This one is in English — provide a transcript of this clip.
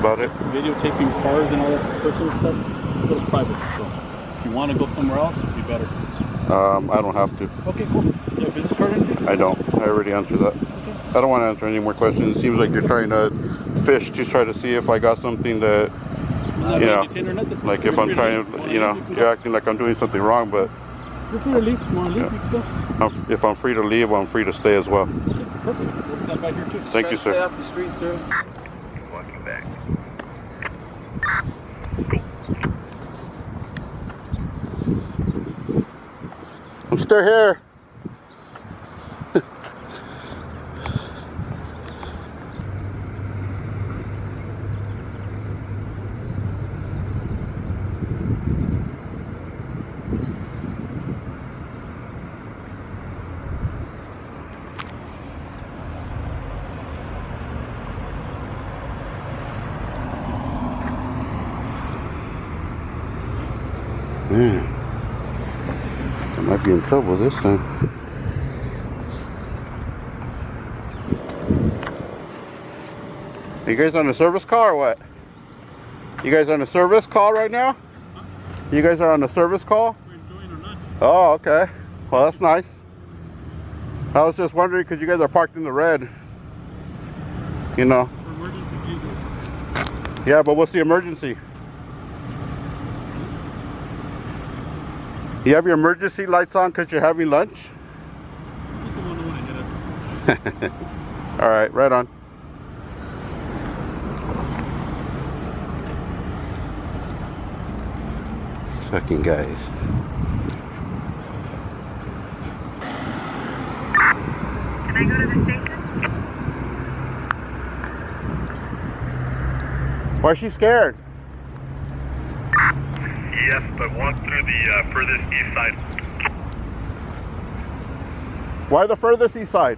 about it. Videotaping cars and all that personal stuff, go to private patrol. If you want to go somewhere else, it'd be better. I don't have to. Okay, cool. You have a business card or anything? I don't. I already answered that. Okay. I don't want to answer any more questions. It seems like you're trying to fish to try to see if I got something that, you know, like if I'm trying to, you know, you're acting like I'm doing something wrong, but you're free to leave. You want to leave, you can go. If I'm free to leave, I'm free to stay as well. Okay, perfect. We'll stop by here too. Thank you, sir. Stay off the street, sir. Walking back. I'm still here. Man, I might be in trouble this time. Are you guys on a service call or what? You guys on a service call right now? You guys are on a service call? We're enjoying our lunch. Oh, okay. Well, that's nice. I was just wondering because you guys are parked in the red. You know. Emergency vehicle. Yeah, but what's the emergency? You have your emergency lights on because you're having lunch? All right, right on. Fucking guys. Can I go to the station? Why is she scared? Yes, but walk through the furthest east side. Why the furthest east side?